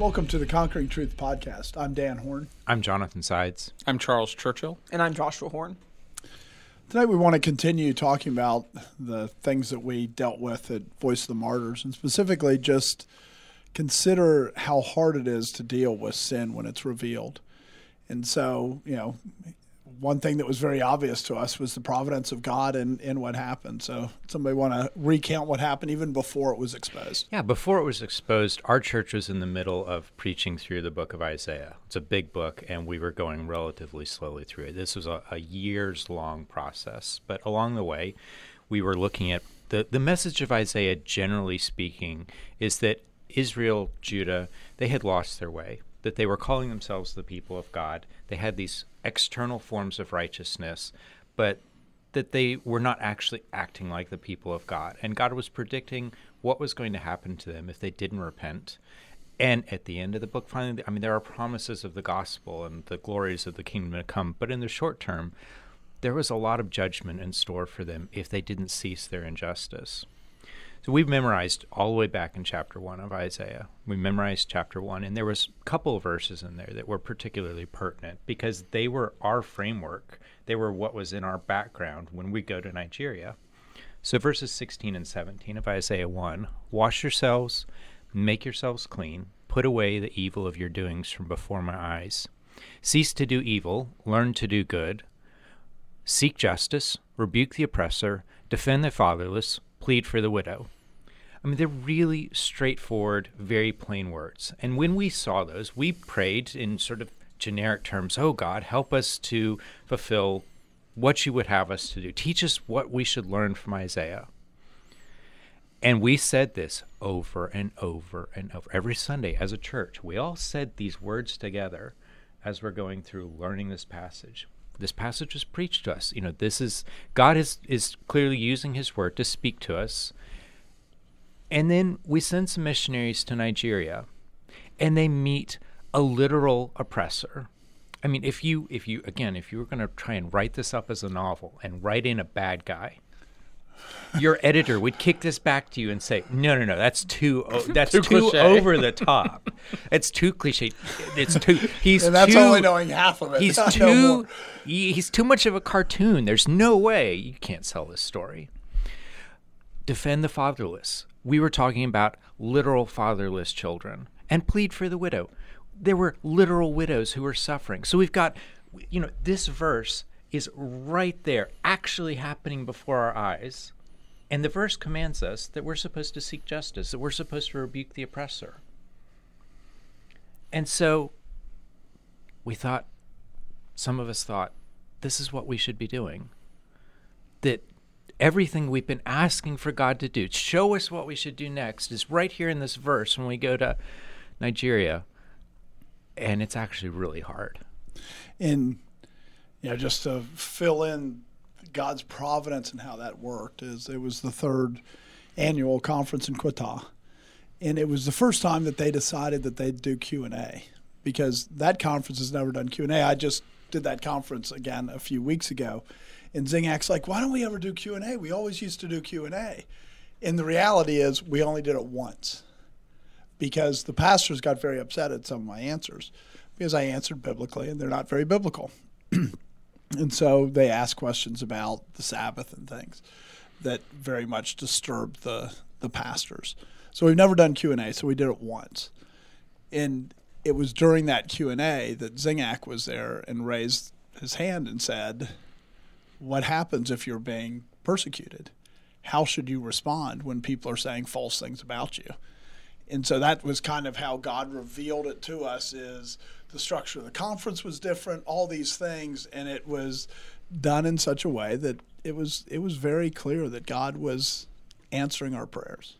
Welcome to the Conquering Truth podcast. I'm Dan Horn. I'm Jonathan Sides. I'm Charles Churchill. And I'm Joshua Horn. Tonight we want to continue talking about the things that we dealt with at Voice of the Martyrs, and specifically just consider how hard it is to deal with sin when it's revealed. And so, one thing that was very obvious to us was the providence of God in what happened. So somebody want to recount what happened even before it was exposed? Yeah, before it was exposed, our church was in the middle of preaching through the book of Isaiah. It's a big book, and we were going relatively slowly through it. This was a years-long process. But along the way, we were looking at the message of Isaiah, generally speaking, is that Israel, Judah, they had lost their way, that they were calling themselves the people of God. They had these external forms of righteousness, but that they were not actually acting like the people of God. And God was predicting what was going to happen to them if they didn't repent. And at the end of the book, finally, there are promises of the gospel and the glories of the kingdom to come. But in the short term, there was a lot of judgment in store for them if they didn't cease their injustice. So we've memorized all the way back in chapter 1 of Isaiah. We memorized chapter 1, and there was a couple of verses in there that were particularly pertinent because they were our framework. They were what was in our background when we go to Nigeria. So verses 16 and 17 of Isaiah 1, wash yourselves, make yourselves clean, put away the evil of your doings from before my eyes. Cease to do evil, learn to do good, seek justice, rebuke the oppressor, defend the fatherless, plead for the widow. They're really straightforward, very plain words. And when we saw those, we prayed in sort of generic terms, oh God, help us to fulfill what you would have us to do. Teach us what we should learn from Isaiah. And we said this over and over and over. Every Sunday as a church, we all said these words together as we're going through learning this passage. This passage was preached to us. God is clearly using his word to speak to us. And then we send some missionaries to Nigeria, and they meet a literal oppressor. If you were going to try and write this up as a novel and write in a bad guy, your editor would kick this back to you and say, "No, that's too over the top. It's too cliche. It's too." And that's only knowing half of it. He's too much of a cartoon. There's no way you can't sell this story. Defend the fatherless. We were talking about literal fatherless children. And plead for the widow. There were literal widows who were suffering. So we've got, this verse is right there, actually happening before our eyes. And the verse commands us that we're supposed to seek justice, that we're supposed to rebuke the oppressor. And so some of us thought, this is what we should be doing. That everything we've been asking for God to do, show us what we should do next, is right here in this verse when we go to Nigeria. And it's actually really hard. And just to fill in God's providence and how that worked, it was the third annual conference in Quetta. And it was the first time that they decided that they'd do Q&A, because that conference has never done Q&A. I just did that conference again a few weeks ago. And Zingak's like, why don't we ever do Q&A? We always used to do Q&A. And the reality is we only did it once, because the pastors got very upset at some of my answers because I answered biblically and they're not very biblical. And so they asked questions about the Sabbath and things that very much disturbed the pastors. So we've never done Q&A, so we did it once. And it was during that Q&A that Zingak was there and raised his hand and said, what happens if you're being persecuted? How should you respond when people are saying false things about you? And so that was kind of how God revealed it to us, is the structure of the conference was different, all these things, and it was done in such a way that it was very clear that God was answering our prayers.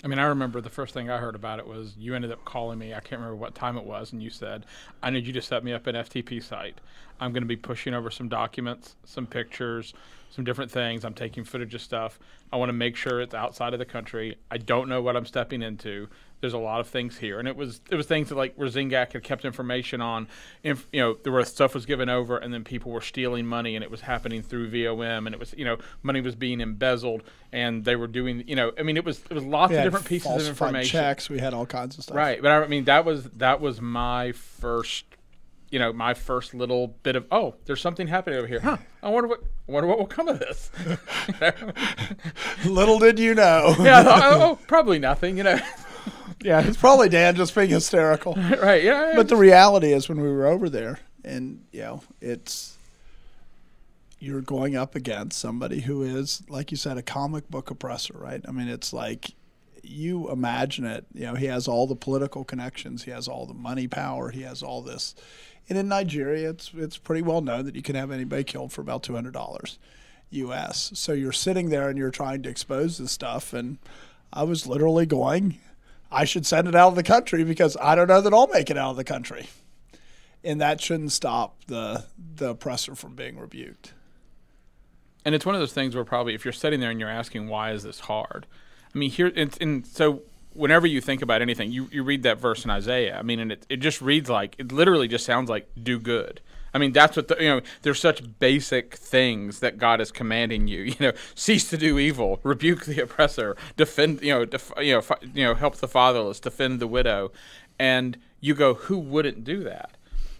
I remember the first thing I heard about it was you ended up calling me. I can't remember what time it was, and you said, I need you to set me up an FTP site. I'm going to be pushing over some documents, some pictures, some different things. I'm taking footage of stuff. I want to make sure it's outside of the country. I don't know what I'm stepping into. There's a lot of things here. And it was things that like where Zingak had kept information on, there were stuff was given over and then people were stealing money and it was happening through VOM and it was, money was being embezzled and they were doing, it was lots of different pieces of information. Checks. We had all kinds of stuff. Right. But that was my first, my first little bit of, there's something happening over here. Huh. I wonder what will come of this. Little did you know. Yeah. I thought, probably nothing, Yeah, it's probably Dan just being hysterical. Right, yeah. But the reality is when we were over there and, you're going up against somebody who is, like you said, a comic book oppressor, right? I mean, it's like you imagine it. He has all the political connections. He has all the money power. He has all this. And in Nigeria, it's pretty well known that you can have anybody killed for about $200 U.S. So you're sitting there and you're trying to expose this stuff. And I was literally going, I should send it out of the country because I don't know that I'll make it out of the country. And that shouldn't stop the oppressor from being rebuked. And it's one of those things where probably if you're sitting there and you're asking, why is this hard? I mean, so whenever you think about anything, you read that verse in Isaiah. I mean, and it just reads like, it literally just sounds like do good. I mean, that's what there's such basic things that God is commanding you. Cease to do evil, rebuke the oppressor, defend, help the fatherless, defend the widow, and you go, who wouldn't do that?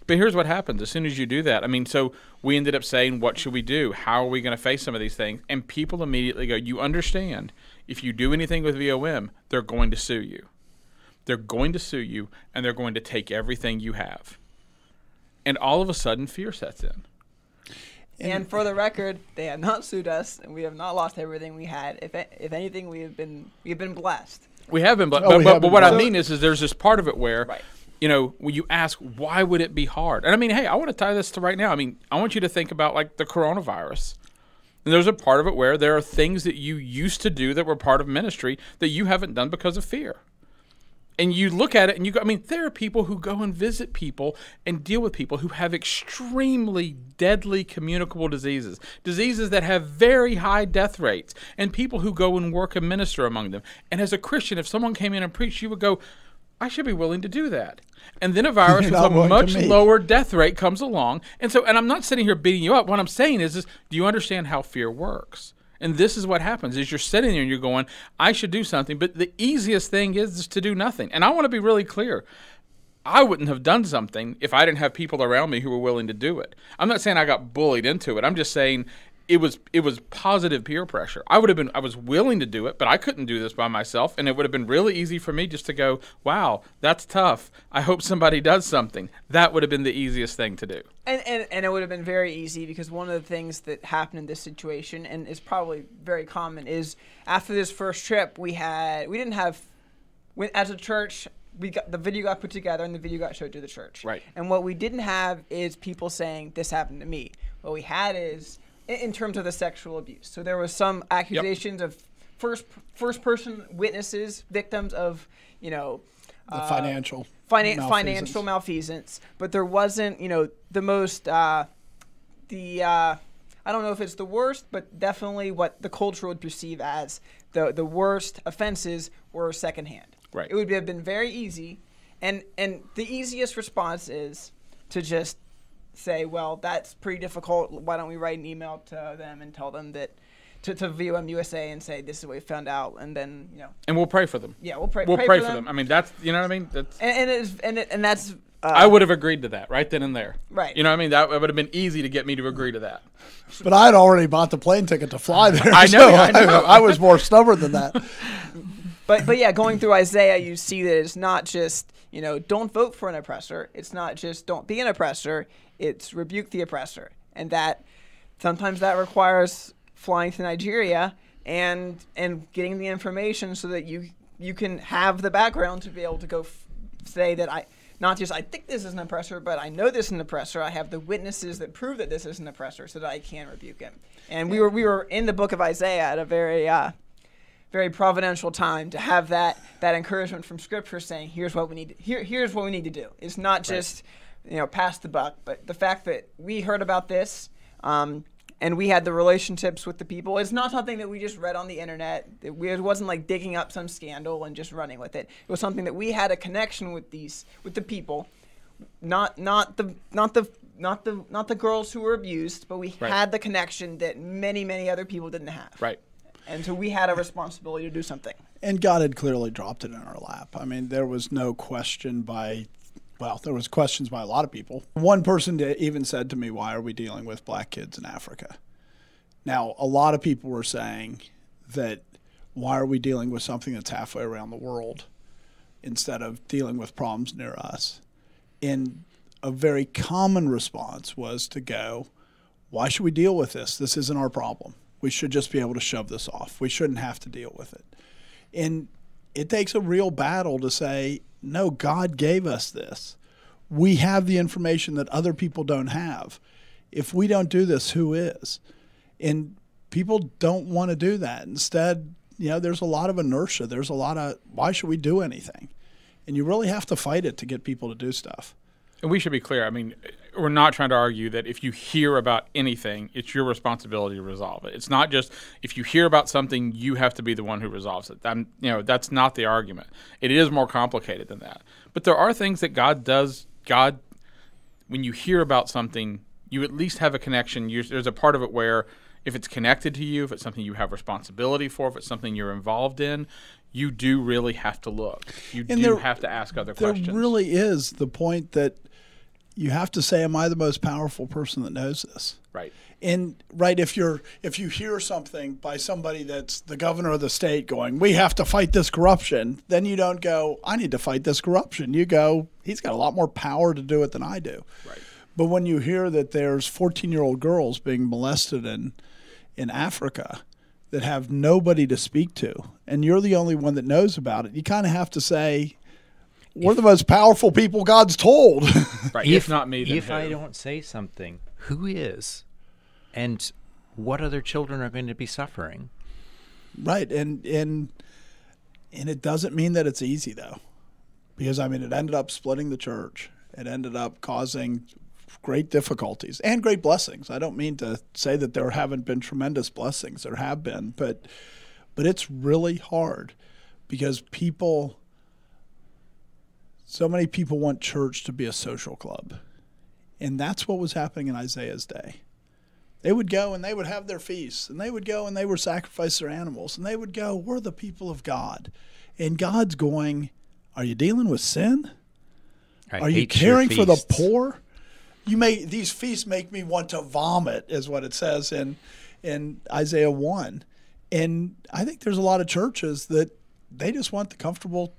But here's what happens as soon as you do that. I mean, so we ended up saying, what should we do? How are we going to face some of these things? And people immediately go, you understand, if you do anything with VOM, they're going to sue you. They're going to sue you, and they're going to take everything you have. And all of a sudden, fear sets in. And for the record, they have not sued us, and we have not lost everything we had. If anything, we've been blessed. We have been blessed. But what I mean is there's this part of it where, right. When you ask, why would it be hard? And I mean, hey, I want to tie this to right now. I mean, I want you to think about like the coronavirus. And there's a part of it where there are things that you used to do that were part of ministry that you haven't done because of fear. And you look at it and you go, there are people who go and visit people and deal with people who have extremely deadly communicable diseases that have very high death rates, and people who go and work and minister among them. And as a Christian, if someone came in and preached, you would go, I should be willing to do that. And then a virus with a much lower death rate comes along. And I'm not sitting here beating you up. What I'm saying is do you understand how fear works? And this is what happens is you're sitting there and you're going, I should do something. But the easiest thing is to do nothing. And I want to be really clear. I wouldn't have done something if I didn't have people around me who were willing to do it. I'm not saying I got bullied into it. I'm just saying it was positive peer pressure. I was willing to do it, but I couldn't do this by myself. And it would have been really easy for me just to go, wow, that's tough. I hope somebody does something. That would have been the easiest thing to do. And it would have been very easy because one of the things that happened in this situation, and is probably very common, is after this first trip, as a church, the video got put together and the video got showed to the church. Right. And what we didn't have is people saying, this happened to me. What we had is, in terms of the sexual abuse. So there was some accusations of first person witnesses, victims of, financial malfeasance, but there wasn't, the most, I don't know if it's the worst, but definitely what the culture would perceive as the worst offenses were secondhand. Right. It would have been very easy, and the easiest response is to just say, well, that's pretty difficult. Why don't we write an email to them and tell them that to VOM USA and say this is what we found out, and then and we'll pray for them. Yeah, we'll pray. We'll pray for them. I mean, that's what I mean. That's and that's. I would have agreed to that right then and there. Right. You know what I mean? That would have been easy to get me to agree to that. But I had already bought the plane ticket to fly there. I know. I was more stubborn than that. But yeah, going through Isaiah, you see that it's not just don't vote for an oppressor. It's not just don't be an oppressor. It's rebuke the oppressor, and that sometimes that requires flying to Nigeria and getting the information so that you can have the background to be able to go say that I think this is an oppressor, but I know this is an oppressor. I have the witnesses that prove that this is an oppressor, so that I can rebuke him. And we were in the book of Isaiah at a very very providential time to have that encouragement from Scripture saying, here's what we need to do. It's not just pass the buck. But the fact that we heard about this, and we had the relationships with the people, it's not something that we just read on the internet. It wasn't like digging up some scandal and just running with it. It was something that we had a connection with the people, not the girls who were abused, but we had the connection that many other people didn't have. Right. And so we had a responsibility to do something. And God had clearly dropped it in our lap. I mean, there was no question there was questions by a lot of people. One person even said to me, why are we dealing with black kids in Africa? Now, a lot of people were saying that why are we dealing with something that's halfway around the world instead of dealing with problems near us? And a very common response was to go, why should we deal with this? This isn't our problem. We should just be able to shove this off. We shouldn't have to deal with it. And it takes a real battle to say, no, God gave us this. We have the information that other people don't have. If we don't do this, who is? And people don't want to do that. Instead, there's a lot of inertia. There's a lot of, why should we do anything? And you really have to fight it to get people to do stuff. And we should be clear. I mean, we're not trying to argue that if you hear about anything, it's your responsibility to resolve it. It's not just if you hear about something, you have to be the one who resolves it. That's not the argument. It is more complicated than that. But there are things that God does. When you hear about something, you at least have a connection. There's a part of it where if it's connected to you, if it's something you have responsibility for, if it's something you're involved in, you do really have to look. You have to ask other questions. There really is the point that you have to say, am I the most powerful person that knows this? Right. And if you hear something by somebody that's the governor of the state going, we have to fight this corruption, then you don't go, I need to fight this corruption. You go, he's got a lot more power to do it than I do. Right. But when you hear that there's 14-year-old girls being molested in Africa that have nobody to speak to, and you're the only one that knows about it, you kind of have to say, we're the most powerful people God's told. Right. If not me, then if who? I don't say something, who is? And what other children are going to be suffering? Right. And it doesn't mean that it's easy, though, because, it ended up splitting the church. It ended up causing great difficulties and great blessings. I don't mean to say that there haven't been tremendous blessings. There have been, but it's really hard because so many people want church to be a social club. And that's what was happening in Isaiah's day. They would go and they would have their feasts, and they would go and they would sacrifice their animals, and they would go, we're the people of God. And God's going, are you dealing with sin? Are you caring for the poor? These feasts make me want to vomit, is what it says in Isaiah 1. And I think there's a lot of churches that they just want the comfortable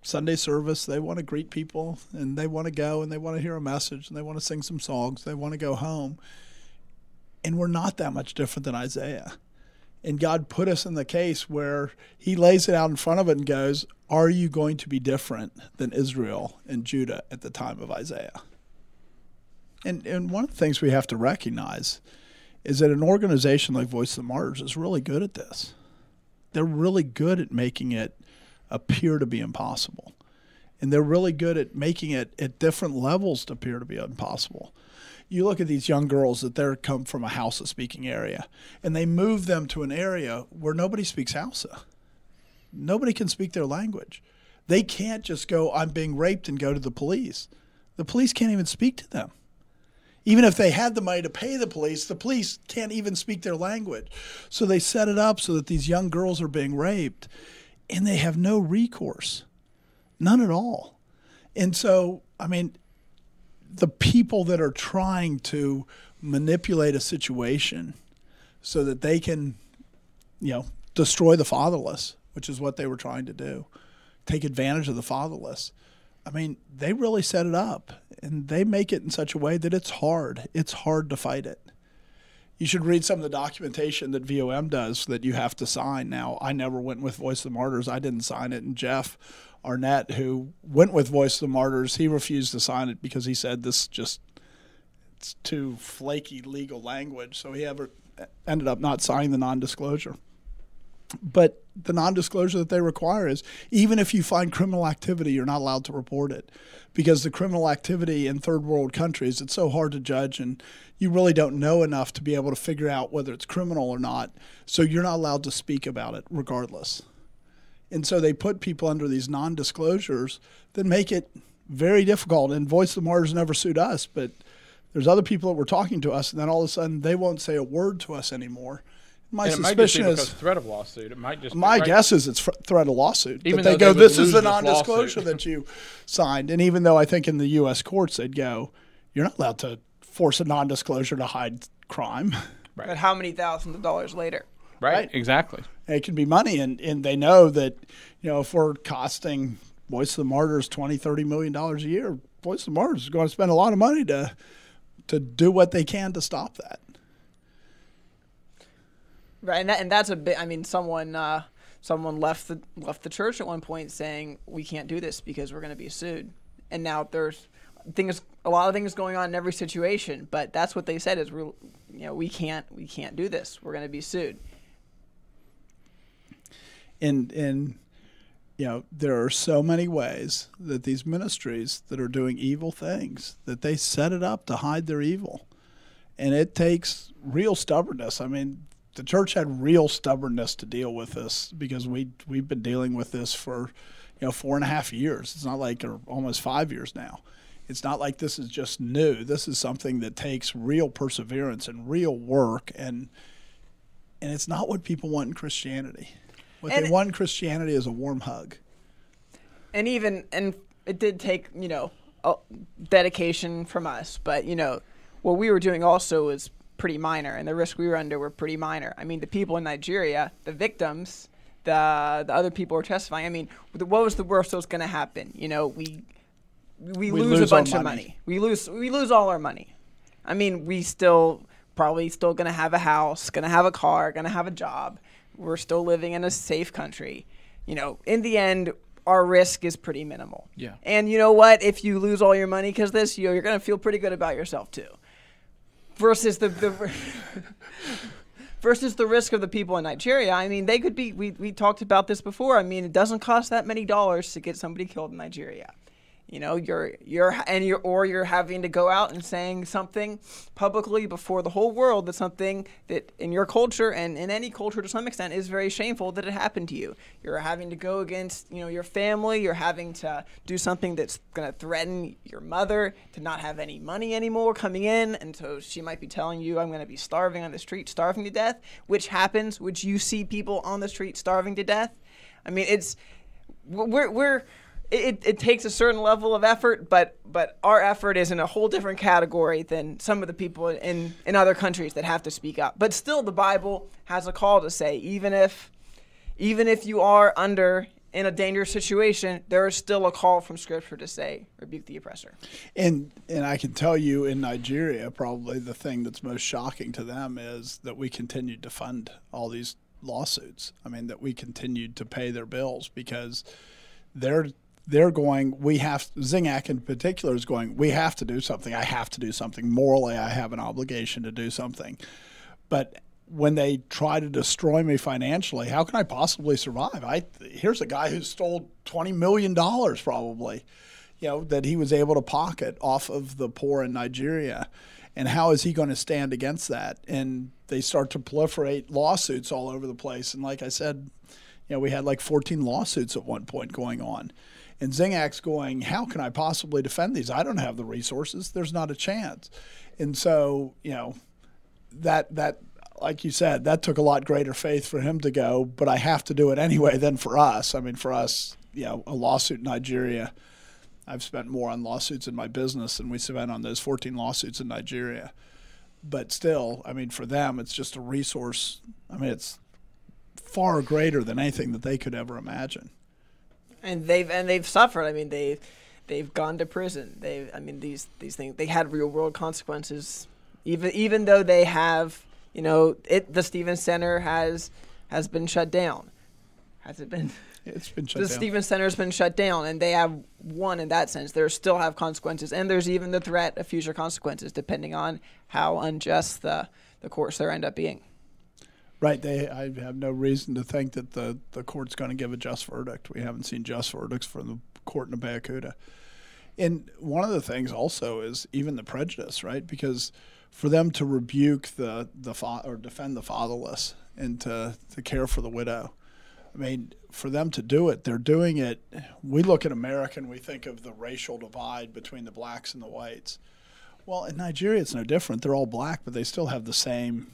Sunday service. They want to greet people, and they want to go, and they want to hear a message, and they want to sing some songs. They want to go home. And we're not that much different than Isaiah. And God put us in the case where he lays it out in front of it and goes, are you going to be different than Israel and Judah at the time of Isaiah? And one of the things we have to recognize is that an organization like Voice of the Martyrs is really good at this. They're really good at making it appear to be impossible. And they're really good at making it at different levels to appear to be impossible. You look at these young girls that they come from a Hausa-speaking area, and they move them to an area where nobody speaks Hausa. Nobody can speak their language. They can't just go, I'm being raped, and go to the police. The police can't even speak to them. Even if they had the money to pay the police can't even speak their language. So they set it up so that these young girls are being raped, and they have no recourse, none at all. And so, the people that are trying to manipulate a situation so that they can, destroy the fatherless, which is what they were trying to do, take advantage of the fatherless. They really set it up, and they make it in such a way that it's hard. It's hard to fight it. You should read some of the documentation that VOM does that you have to sign. Now, I never went with Voice of the Martyrs. I didn't sign it. And Jeff Arnett, who went with Voice of the Martyrs, he refused to sign it because he said it's too flaky legal language. So he ended up not signing the non-disclosure. But the non-disclosure that they require is even if you find criminal activity, you're not allowed to report it, because the criminal activity in third world countries, it's so hard to judge, and you really don't know enough to be able to figure out whether it's criminal or not. So you're not allowed to speak about it regardless. And so they put people under these non-disclosures that make it very difficult. And Voice of the Martyrs never sued us, but there's other people that were talking to us, and then all of a sudden they won't say a word to us anymore. My suspicion is threat of lawsuit. It might just my guess is it's threat of lawsuit. Even that they though go, they would this is lose the this non-disclosure lawsuit. that you signed. And even though I think in the U.S. courts they'd go, you're not allowed to force a non-disclosure to hide crime. Right. But how many thousands of dollars later? Right, exactly. It can be money, and they know that, if we're costing Voice of the Martyrs $20-30 million a year, Voice of the Martyrs is going to spend a lot of money to do what they can to stop that. Right, and that's a bit. I mean, someone left the church at one point saying we can't do this because we're going to be sued. And now there's a lot of things going on in every situation, but that's what they said is we can't do this. We're going to be sued. And there are so many ways that these ministries that are doing evil things, that they set it up to hide their evil. And it takes real stubbornness. I mean, the church had real stubbornness to deal with this, because we've been dealing with this for 4.5 years. It's not like, or almost 5 years now. It's not like this is just new. This is something that takes real perseverance and real work, and it's not what people want in Christianity. What they want in Christianity is a warm hug. And it did take dedication from us, but what we were doing also was pretty minor, and the risk we were under were pretty minor. I mean, the people in Nigeria, the victims, the other people were testifying. I mean, what was the worst that was going to happen? We lose a bunch of money. We lose all our money. I mean, we probably still going to have a house, going to have a car, going to have a job. We're still living in a safe country. In the end, our risk is pretty minimal. Yeah. And you know what? If you lose all your money because of this, you're going to feel pretty good about yourself too. Versus the versus the risk of the people in Nigeria. I mean, they could be. We talked about this before. I mean, it doesn't cost that many dollars to get somebody killed in Nigeria. You're having to go out and saying something publicly before the whole world, that's something that in your culture and in any culture to some extent is very shameful that it happened to you. You're having to go against your family. You're having to do something that's going to threaten your mother to not have any money anymore coming in, and so she might be telling you, I'm going to be starving on the street, starving to death, which happens, which you see people on the street starving to death. I mean, It takes a certain level of effort, but our effort is in a whole different category than some of the people in other countries that have to speak up. But still, the Bible has a call to say, even if you are in a dangerous situation, there is still a call from Scripture to say, rebuke the oppressor. And I can tell you, in Nigeria, probably the thing that's most shocking to them is that we continued to fund all these lawsuits. I mean, that we continued to pay their bills, because they're going, Zingac in particular is going, we have to do something. I have to do something. Morally, I have an obligation to do something. But when they try to destroy me financially, how can I possibly survive? Here's a guy who stole $20 million probably, that he was able to pocket off of the poor in Nigeria. And how is he going to stand against that? And they start to proliferate lawsuits all over the place. And like I said, we had like 14 lawsuits at one point going on. And Zingac's going, how can I possibly defend these? I don't have the resources. There's not a chance. And so, that like you said, that took a lot greater faith for him to go, but I have to do it anyway than for us. I mean, for us, a lawsuit in Nigeria, I've spent more on lawsuits in my business than we spent on those 14 lawsuits in Nigeria. But still, I mean, for them, it's just a resource. I mean, it's far greater than anything that they could ever imagine. And they've suffered. I mean, they've gone to prison. These things, they had real world consequences. Even though they have, the Stevens Center has been shut down. Has it been? It's been shut down. The Stevens Center has been shut down, and they have won in that sense. There still have consequences, and there's even the threat of future consequences, depending on how unjust the courts there end up being. Right. I have no reason to think that the court's going to give a just verdict. We haven't seen just verdicts from the court in Abeakuta. And one of the things also is even the prejudice, right? Because for them to rebuke or defend the fatherless and to care for the widow, I mean, for them to do it, they're doing it. We look at America and we think of the racial divide between the blacks and the whites. Well, in Nigeria, it's no different. They're all black, but they still have the same,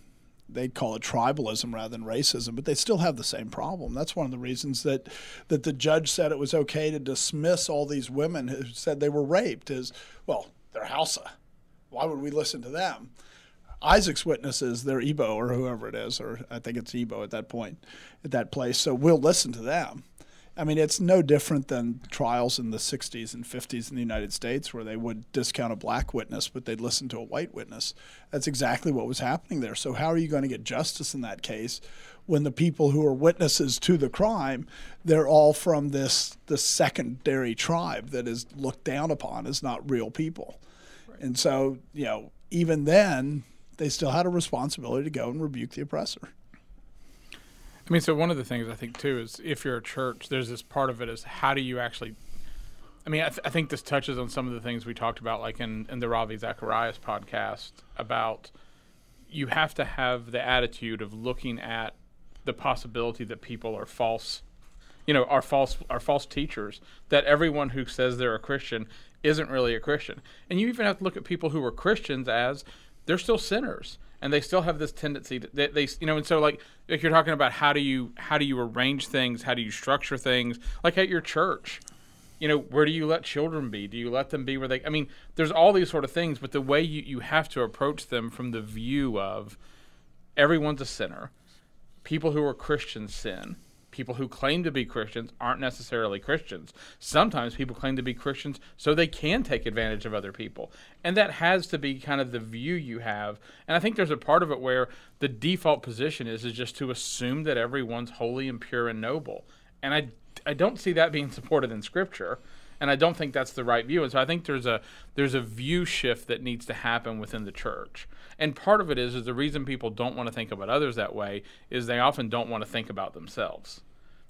they'd call it tribalism rather than racism, but they still have the same problem. That's one of the reasons that the judge said it was okay to dismiss all these women who said they were raped is, well, they're Hausa. Why would we listen to them? Isaac's witnesses, they're Igbo or whoever it is, or I think it's Igbo at that point, at that place, so we'll listen to them. I mean, it's no different than trials in the 60s and 50s in the United States where they would discount a black witness, but they'd listen to a white witness. That's exactly what was happening there. So how are you going to get justice in that case when the people who are witnesses to the crime, they're all from this secondary tribe that is looked down upon as not real people? Right. And so, even then, they still had a responsibility to go and rebuke the oppressor. I mean, so one of the things I think, too, is if you're a church, there's this part of it is how do you actually – I mean, I think this touches on some of the things we talked about, like in the Ravi Zacharias podcast, about you have to have the attitude of looking at the possibility that people are false, are false teachers, that everyone who says they're a Christian isn't really a Christian. And you even have to look at people who are Christians as they're still sinners. And they still have this tendency that they and so like you're talking about how do you arrange things, how do you structure things, like at your church, where do you let children be? Do you let them be where they? I mean, there's all these sort of things, but the way you have to approach them from the view of everyone's a sinner, people who are Christians sin. People who claim to be Christians aren't necessarily Christians. Sometimes people claim to be Christians so they can take advantage of other people. And that has to be kind of the view you have. And I think there's a part of it where the default position is just to assume that everyone's holy and pure and noble. And I don't see that being supported in Scripture. And I don't think that's the right view. And so I think there's a view shift that needs to happen within the church. And part of it is the reason people don't want to think about others that way is they often don't want to think about themselves.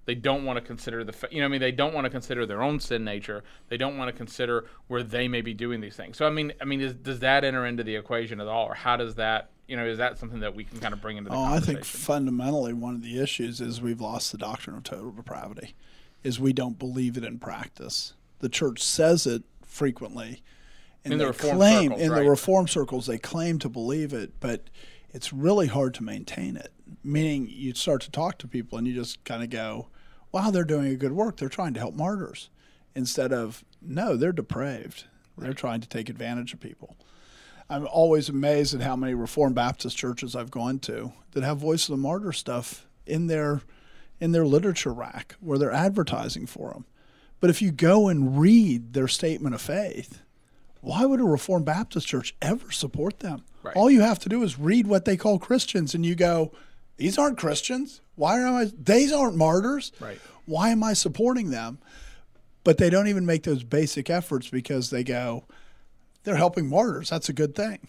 They don't want to consider they don't want to consider their own sin nature. They don't want to consider where they may be doing these things. So does that enter into the equation at all, or how does that? Is that something that we can kind of bring into the conversation? I think fundamentally one of the issues is we've lost the doctrine of total depravity, is we don't believe it in practice. The church says it frequently, and the Reform circles they claim to believe it, but it's really hard to maintain it. Meaning you start to talk to people and you just kind of go, wow, they're doing a good work. They're trying to help martyrs. Instead of, no, they're depraved. Right. They're trying to take advantage of people. I'm always amazed at how many Reformed Baptist churches I've gone to that have Voice of the Martyr stuff in their literature rack where they're advertising for them. But if you go and read their statement of faith, why would a Reformed Baptist church ever support them? Right. All you have to do is read what they call Christians, and you go, these aren't Christians. These aren't martyrs. Right. Why am I supporting them? But they don't even make those basic efforts because they go, they're helping martyrs. That's a good thing.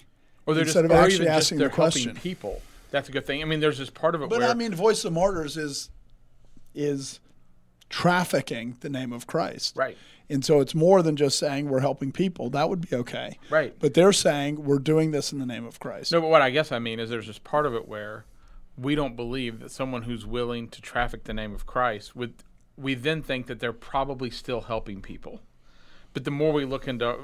Or they're instead just, of or actually even asking just the question. Helping people. That's a good thing. I mean, there's this part of it but where. But Voice of the Martyrs is trafficking the name of Christ. Right. And so it's more than just saying we're helping people. That would be okay. Right. But they're saying we're doing this in the name of Christ. No, but what I guess I mean is there's this part of it where we don't believe that someone who's willing to traffic the name of Christ we then think that they're probably still helping people. But the more we look into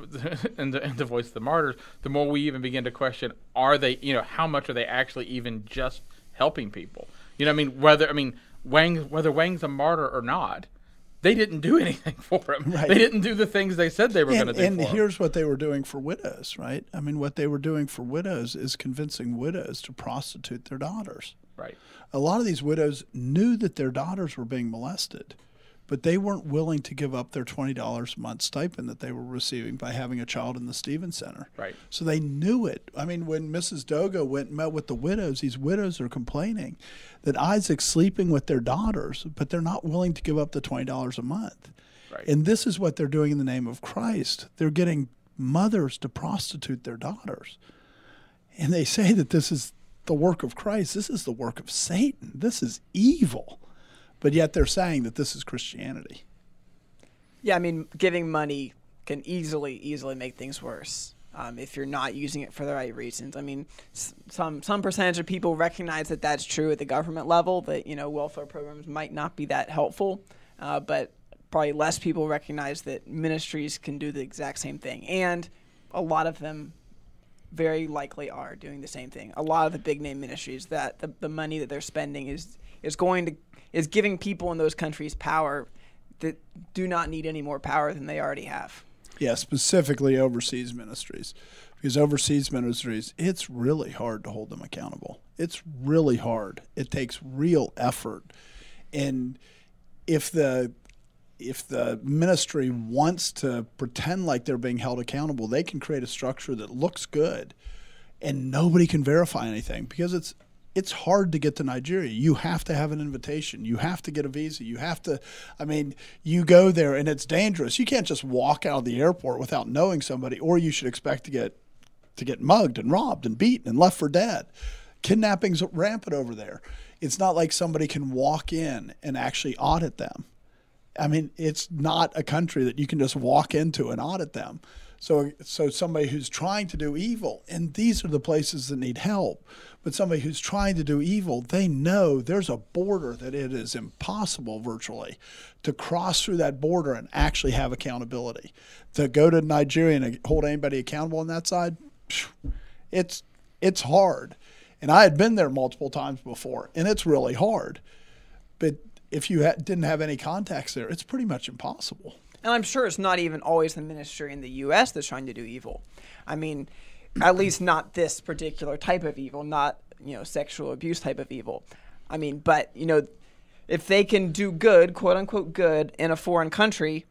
Voice of the Martyrs, the more we even begin to question, are they, how much are they actually even just helping people? Whether Wang's a martyr or not, they didn't do anything for him. Right. They didn't do the things they said they were going to do for him. And here's what they were doing for widows, right? What they were doing for widows is convincing widows to prostitute their daughters. Right. A lot of these widows knew that their daughters were being molested, but they weren't willing to give up their $20 a month stipend that they were receiving by having a child in the Stevens Center. Right. So they knew it. When Mrs. Dogo went and met with the widows, these widows are complaining that Isaac's sleeping with their daughters, but they're not willing to give up the $20 a month. Right. And this is what they're doing in the name of Christ. They're getting mothers to prostitute their daughters. And they say that this is the work of Christ. This is the work of Satan. This is evil. But yet they're saying that this is Christianity. Yeah, I mean, giving money can easily make things worse if you're not using it for the right reasons. I mean, some percentage of people recognize that that's true at the government level, that, you know, welfare programs might not be that helpful, but probably less people recognize that ministries can do the exact same thing. And a lot of them very likely are doing the same thing. A lot of the big name ministries, that the money that they're spending is giving people in those countries power that do not need any more power than they already have. Yeah, specifically overseas ministries. Because overseas ministries, it's really hard to hold them accountable. It's really hard. It takes real effort. And if the ministry wants to pretend like they're being held accountable, they can create a structure that looks good and nobody can verify anything, because it's hard to get to Nigeria. You have to have an invitation. You have to get a visa. You have to, I mean, you go there and it's dangerous. You can't just walk out of the airport without knowing somebody, or you should expect to get mugged and robbed and beaten and left for dead. Kidnapping's rampant over there. It's not like somebody can walk in and actually audit them. I mean, it's not a country that you can just walk into and audit them. So somebody who's trying to do evil, and these are the places that need help, but somebody who's trying to do evil, they know there's a border that it is impossible virtually to cross through that border and actually have accountability. To go to Nigeria and hold anybody accountable on that side, it's hard. And I had been there multiple times before, and it's really hard. But if you didn't have any contacts there, it's pretty much impossible. And I'm sure it's not even always the ministry in the U.S. that's trying to do evil. I mean, at least not this particular type of evil, not, you know, sexual abuse type of evil. I mean, but, you know, if they can do good, quote unquote good, in a foreign country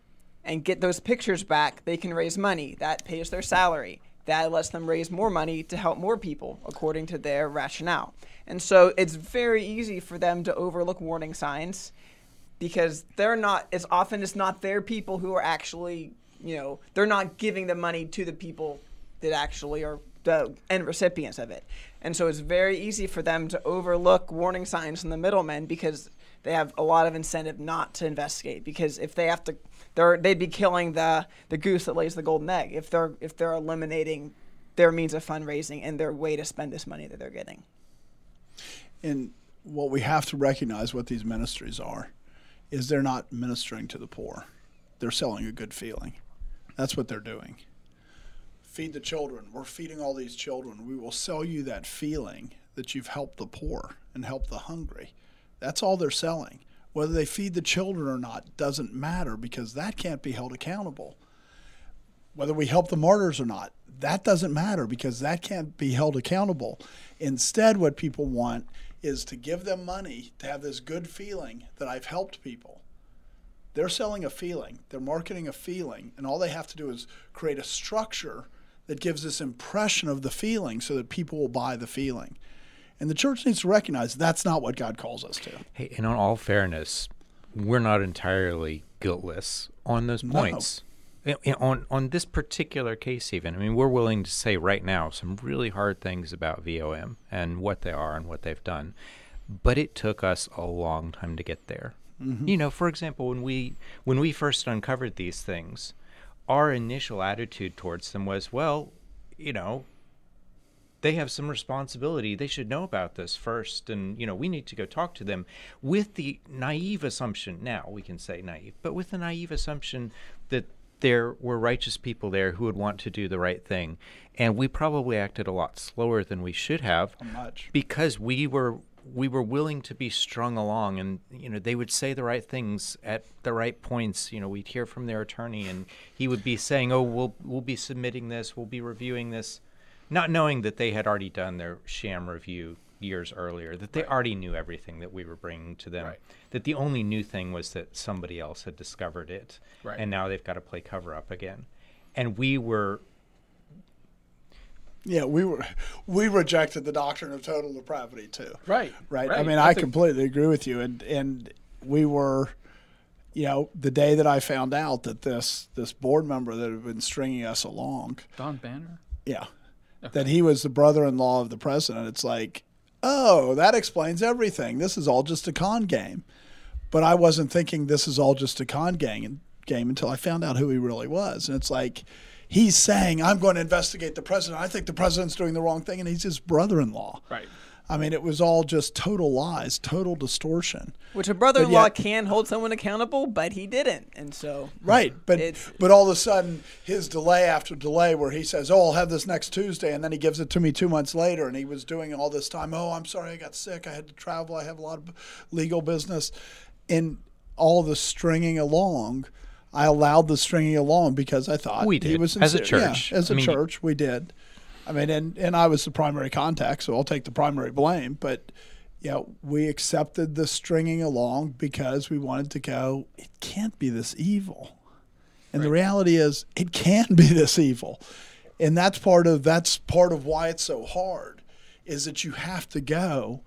and get those pictures back, they can raise money. That pays their salary. That lets them raise more money to help more people, according to their rationale. And so it's very easy for them to overlook warning signs, because they're not, as often as not, their people who are actually, you know, they're not giving the money to the people that actually are the end recipients of it. And so it's very easy for them to overlook warning signs from the middlemen, because they have a lot of incentive not to investigate. Because if they have to, they'd be killing the goose that lays the golden egg if they're eliminating their means of fundraising and their way to spend this money that they're getting. And what we have to recognize, what these ministries are, is they're not ministering to the poor. They're selling a good feeling. That's what they're doing. Feed the children. We're feeding all these children. We will sell you that feeling that you've helped the poor and helped the hungry. That's all they're selling. Whether they feed the children or not doesn't matter, because that can't be held accountable. Whether we help the martyrs or not, that doesn't matter, because that can't be held accountable. Instead, what people want is to give them money to have this good feeling that I've helped people. They're selling a feeling. They're marketing a feeling. And all they have to do is create a structure that gives this impression of the feeling so that people will buy the feeling. And the church needs to recognize that's not what God calls us to. Hey, and on all fairness, we're not entirely guiltless on those points. On this particular case even, I mean, we're willing to say right now some really hard things about VOM and what they are and what they've done. But it took us a long time to get there. Mm-hmm. You know, for example, when we first uncovered these things, our initial attitude towards them was, well, you know, they have some responsibility. They should know about this first. And, you know, we need to go talk to them with the naive assumption. Now we can say naive, but with the naive assumption that there were righteous people there who would want to do the right thing. And we probably acted a lot slower than we should have, because we were willing to be strung along, and, you know, they would say the right things at the right points. You know, we'd hear from their attorney and he would be saying, oh, we'll be submitting this, we'll be reviewing this, not knowing that they had already done their sham review years earlier, that they already knew everything that we were bringing to them, that the only new thing was that somebody else had discovered it, and now they've got to play cover up again. And we rejected the doctrine of total depravity too. Right. I mean, I completely agree with you. And we were, you know, the day that I found out that this board member that had been stringing us along, Don Banner, that he was the brother-in-law of the president, it's like, oh, that explains everything. This is all just a con game. But I wasn't thinking this is all just a con game until I found out who he really was. And it's like, he's saying, I'm going to investigate the president. I think the president's doing the wrong thing, and he's his brother-in-law. Right. I mean, it was all just total lies, total distortion. Which a brother-in-law can hold someone accountable, but he didn't, and so right. But all of a sudden, his delay after delay, where he says, "Oh, I'll have this next Tuesday," and then he gives it to me 2 months later, and he was doing all this time. Oh, I'm sorry, I got sick. I had to travel. I have a lot of legal business, and all the stringing along. I allowed the stringing along because I thought we did. He was sincere. As a church. Yeah, as a church, we did. I mean, and I was the primary contact, so I'll take the primary blame. But, we accepted the stringing along because we wanted to go, it can't be this evil. And the reality is, it can be this evil. And that's part of why it's so hard, is that you have to go,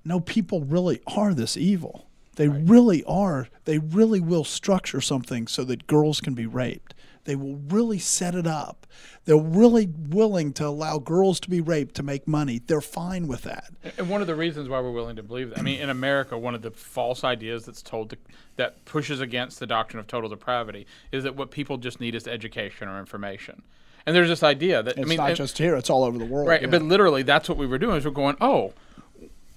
no, people really are this evil. They really are. They really will structure something so that girls can be raped. They will really set it up. They're really willing to allow girls to be raped to make money. They're fine with that. And one of the reasons why we're willing to believe that, I mean, in America, one of the false ideas that's told that pushes against the doctrine of total depravity is that what people just need is education or information. And there's this idea that it's not just here; it's all over the world. Right, yeah. but literally, that's what we were doing. Is we're going, oh,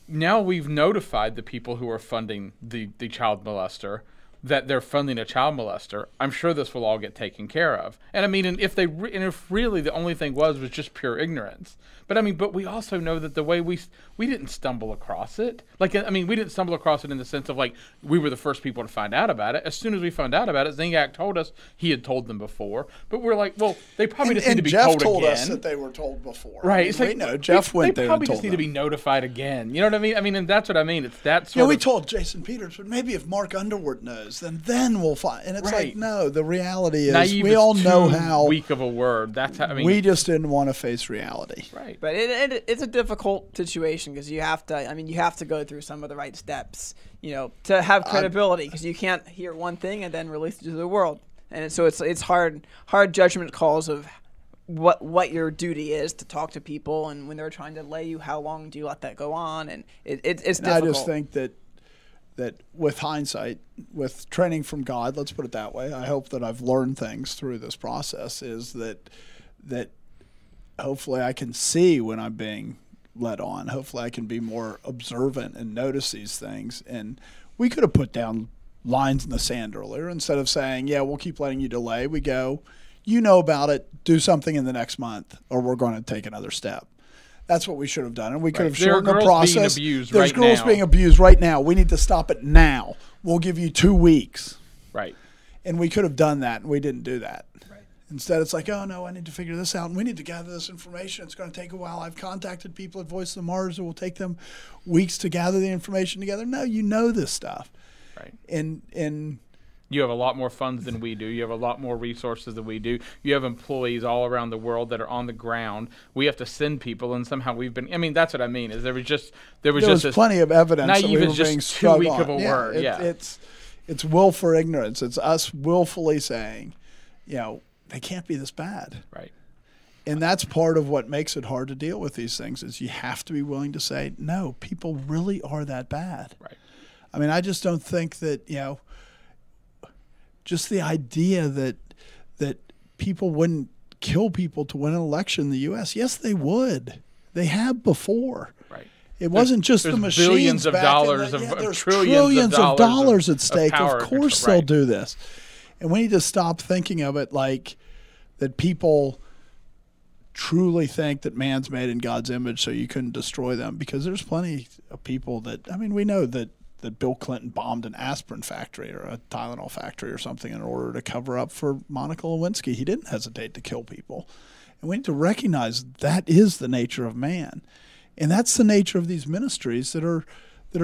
now we've notified the people who are funding the child molester that they're funding a child molester. I'm sure this will all get taken care of. And I mean, and if really the only thing was just pure ignorance. But I mean, but we also know that the way we didn't stumble across it. Like, I mean, we didn't stumble across it in the sense of like we were the first people to find out about it. As soon as we found out about it, Zingak told us he had told them before. But we're like, well, they probably just need to be Jeff told again. told us that they were told before. Right. It's like, no, Jeff went there and told them. They probably just need to be notified again. You know what I mean? I mean, and that's what I mean. It's that sort of. We told Jason Peters, but maybe if Mark Underwood knows, then we'll find. And it's like, no, the reality is naive we all know how weak of a word. That's how. I mean, we just didn't want to face reality. Right. But it's a difficult situation because you have to. I mean, you have to go through some of the right steps, to have credibility. Because you can't hear one thing and then release it to the world. And so it's hard judgment calls of what your duty is to talk to people, and when they're trying to lay you, how long do you let that go on? And it's difficult. I just think that with hindsight, with training from God, let's put it that way, I hope that I've learned things through this process, is that hopefully I can see when I'm being led on. Hopefully I can be more observant and notice these things. And we could have put down lines in the sand earlier. Instead of saying, yeah, we'll keep letting you delay, we go, you know about it, do something in the next month, or we're going to take another step. That's what we should have done. And we could have shortened the process. There's girls being abused right now. We need to stop it now. We'll give you 2 weeks. Right. And we could have done that, and we didn't do that. Right. Instead, it's like, oh, no, I need to figure this out, and we need to gather this information. It's going to take a while. I've contacted people at Voice of the Martyrs. It will take them weeks to gather the information together. No, you know this stuff. Right. And you have a lot more funds than we do. You have a lot more resources than we do. You have employees all around the world that are on the ground. We have to send people, and somehow we've been. I mean, that's what I mean. Is there was just plenty of evidence that we were being just too weak of a word. It's willful ignorance. It's us willfully saying, they can't be this bad. Right. And that's part of what makes it hard to deal with these things, is you have to be willing to say, no, people really are that bad. Right. I mean, I just don't think that, just the idea that people wouldn't kill people to win an election in the U.S. Yes, they would. They have before. Right. It wasn't just the machines. Billions of dollars there's trillions of dollars at stake. Of course they'll do this. And we need to stop thinking of it like that people truly think that man's made in God's image, so you couldn't destroy them. Because there's plenty of people that, I mean, we know that Bill Clinton bombed an aspirin factory or a Tylenol factory or something in order to cover up for Monica Lewinsky. He didn't hesitate to kill people. And we need to recognize that is the nature of man. And that's the nature of these ministries that are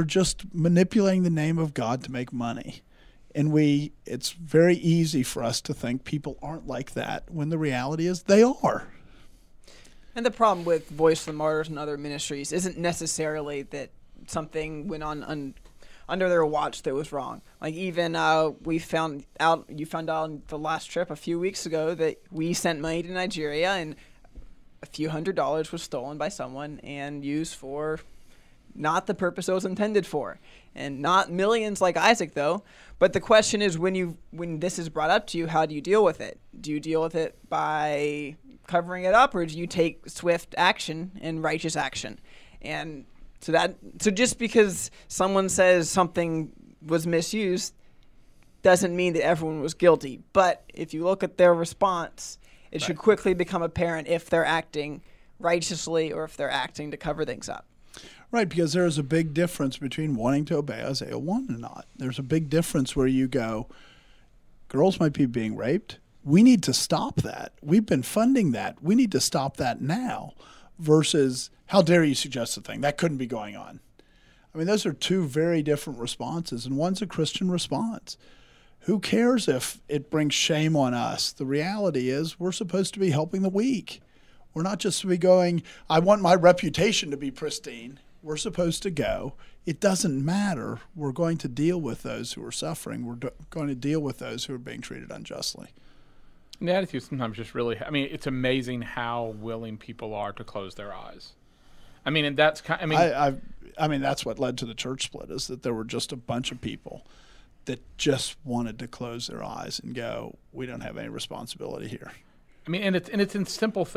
just manipulating the name of God to make money. And it's very easy for us to think people aren't like that, when the reality is they are. And the problem with Voice of the Martyrs and other ministries isn't necessarily that something went on under their watch that was wrong. Like even you found out on the last trip a few weeks ago that we sent money to Nigeria, and a few $100s was stolen by someone and used for not the purpose it was intended for. And not millions like Isaac, though. But the question is, when this is brought up to you, how do you deal with it? Do you deal with it by covering it up, or do you take swift action and righteous action? And so just because someone says something was misused doesn't mean that everyone was guilty. But if you look at their response, it should quickly become apparent if they're acting righteously or if they're acting to cover things up. Right, because there is a big difference between wanting to obey Isaiah 1 and not. There's a big difference where you go, girls might be being raped. We need to stop that. We've been funding that. We need to stop that now, versus how dare you suggest a thing? That couldn't be going on. I mean, those are two very different responses, and one's a Christian response. Who cares if it brings shame on us? The reality is we're supposed to be helping the weak. We're not just to be going, I want my reputation to be pristine. We're supposed to go, it doesn't matter. We're going to deal with those who are suffering. We're going to deal with those who are being treated unjustly. And the attitude sometimes just really, I mean, it's amazing how willing people are to close their eyes. I mean, and that's kind I mean, that's what led to the church split, is that there were just a bunch of people that just wanted to close their eyes and go, we don't have any responsibility here. I mean, and it's in simple.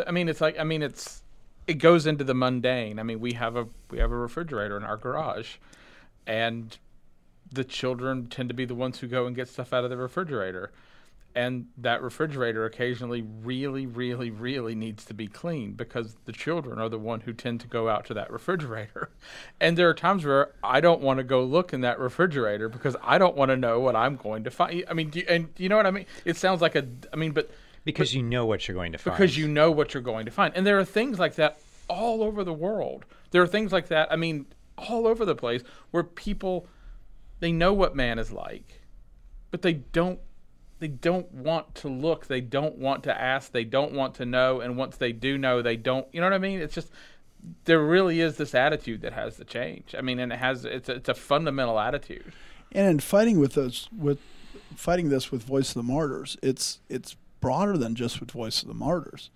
It goes into the mundane. I mean, we have a refrigerator in our garage, and the children tend to be the ones who go and get stuff out of the refrigerator, and that refrigerator occasionally really, really, really needs to be cleaned because the children are the one who tend to go out to that refrigerator. And there are times where I don't want to go look in that refrigerator because I don't want to know what I'm going to find. I mean, do you know what I mean? It sounds like because you know what you're going to find. Because you know what you're going to find. And there are things like that all over the world. There are things like that, I mean, all over the place where people, they know what man is like, but they don't want to look. They don't want to ask. They don't want to know. And once they do know, they don't, you know what I mean? It's just, there really is this attitude that has to change. I mean, and it's a fundamental attitude. And in fighting this with Voice of the Martyrs, it's broader than just with Voice of the Martyrs.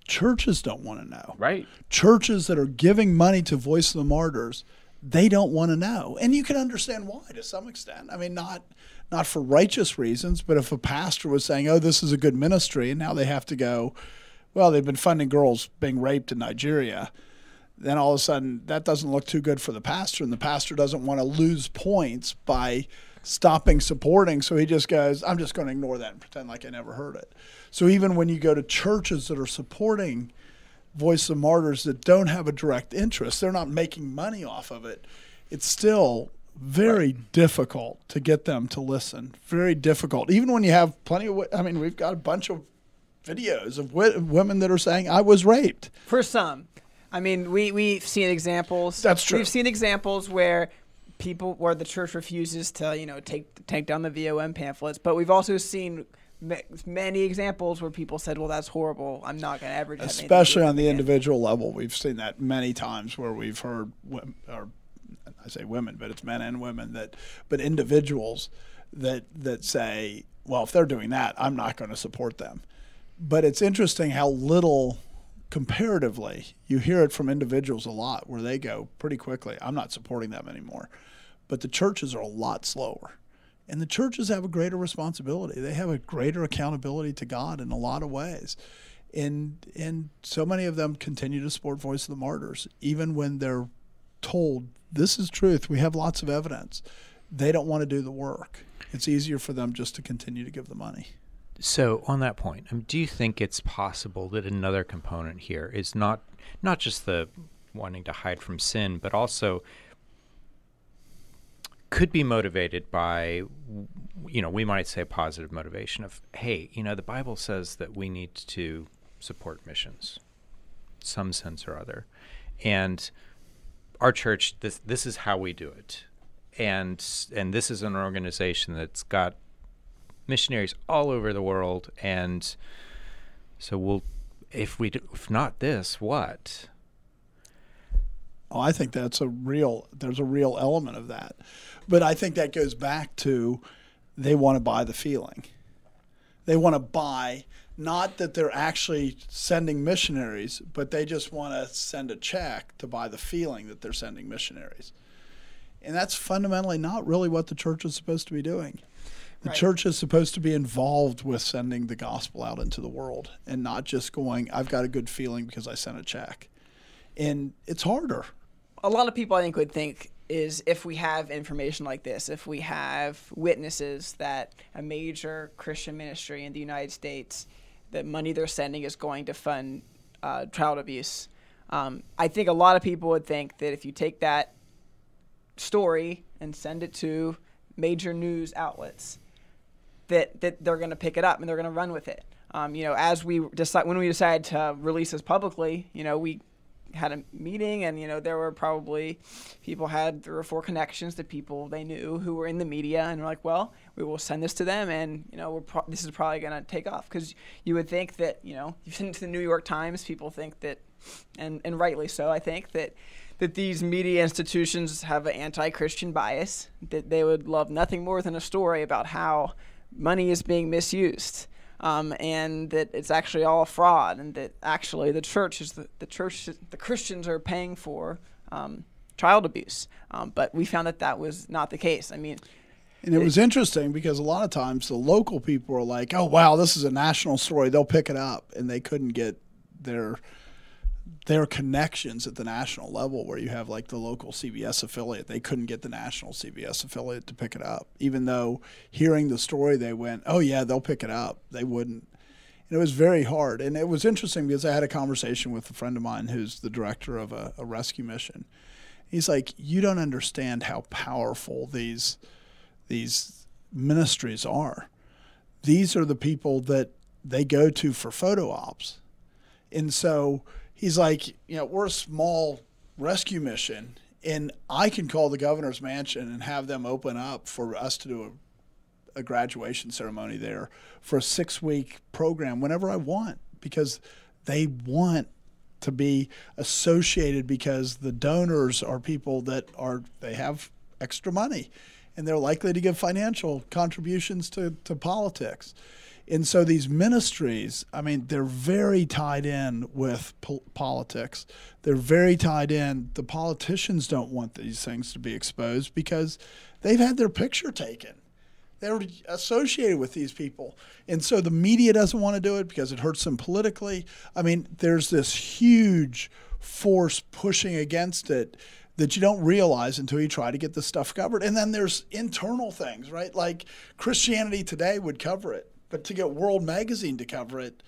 Churches don't want to know. Right. Churches that are giving money to Voice of the Martyrs, they don't want to know. And you can understand why to some extent. I mean, not for righteous reasons, but if a pastor was saying, oh, this is a good ministry, and now they have to go, well, they've been funding girls being raped in Nigeria, then all of a sudden that doesn't look too good for the pastor, and the pastor doesn't want to lose points by stopping supporting, so he just goes, I'm just going to ignore that and pretend like I never heard it. So even when you go to churches that are supporting Voice of Martyrs that don't have a direct interest, they're not making money off of it, it's still very difficult to get them to listen. Very difficult. Even when you have plenty of, I mean, we've got a bunch of videos of women that are saying, I was raped. For some. I mean, we've seen examples. That's true. We've seen examples where the church refuses to, take down the VOM pamphlets. But we've also seen many examples where people said, well, that's horrible. I'm not going to ever do that. Especially on the individual level. We've seen that many times where we've heard, or I say women, but it's men and women, but individuals that say, well, if they're doing that, I'm not going to support them. But it's interesting how little, comparatively, you hear it from individuals a lot where they go pretty quickly, I'm not supporting them anymore. But the churches are a lot slower. And the churches have a greater responsibility. They have a greater accountability to God in a lot of ways. And so many of them continue to support Voice of the Martyrs, even when they're told, this is truth, we have lots of evidence. They don't want to do the work. It's easier for them just to continue to give the money. So on that point, do you think it's possible that another component here is not just the wanting to hide from sin, but also could be motivated by, we might say positive motivation of, hey, the Bible says that we need to support missions, some sense or other. And our church, this is how we do it. And this is an organization that's got missionaries all over the world. And so if not this, what? Oh, I think there's a real element of that. But I think that goes back to they want to buy the feeling. They want to buy, not that they're actually sending missionaries, but they just want to send a check to buy the feeling that they're sending missionaries. And that's fundamentally not really what the church is supposed to be doing. The church is supposed to be involved with sending the gospel out into the world and not just going, I've got a good feeling because I sent a check. And it's harder. A lot of people, I think, would think is if we have information like this, if we have witnesses that a major Christian ministry in the United States, the money they're sending is going to fund child abuse. I think a lot of people would think that if you take that story and send it to major news outlets, that they're going to pick it up and they're going to run with it. As we decide, when we decided to release this publicly, we had a meeting, and there were probably people had 3 or 4 connections to people they knew who were in the media, and we're like, well, we will send this to them, and this is probably going to take off, because you would think that you send it to the New York Times, people think that, and rightly so, I think that these media institutions have an anti-Christian bias, that they would love nothing more than a story about how money is being misused. And that it's actually all a fraud, and that actually the Christians are paying for child abuse. But we found that was not the case. And it was interesting because a lot of times the local people are like, oh, wow, this is a national story. They'll pick it up. And they couldn't get their connections at the national level, where you have like the local CBS affiliate. They couldn't get the national CBS affiliate to pick it up, even though hearing the story, they went, oh yeah, they'll pick it up. They wouldn't. And it was very hard. And it was interesting because I had a conversation with a friend of mine who's the director of a rescue mission. He's like, you don't understand how powerful these ministries are. These are the people that they go to for photo ops. And so he's like, we're a small rescue mission, and I can call the governor's mansion and have them open up for us to do a graduation ceremony there for a 6-week program whenever I want, because they want to be associated, because the donors are people that they have extra money, and they're likely to give financial contributions to politics. And so these ministries, they're very tied in with politics. They're very tied in. The politicians don't want these things to be exposed because they've had their picture taken. They're associated with these people. And so the media doesn't want to do it because it hurts them politically. There's this huge force pushing against it that you don't realize until you try to get this stuff covered. And then there's internal things, right? Like Christianity Today would cover it, but to get World Magazine to cover it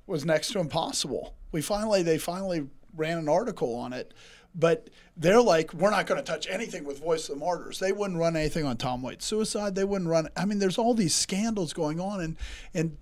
was next to impossible. They finally ran an article on it, but they're like, we're not going to touch anything with Voice of the Martyrs. They wouldn't run anything on Tom White's suicide. They wouldn't run. There's all these scandals going on, and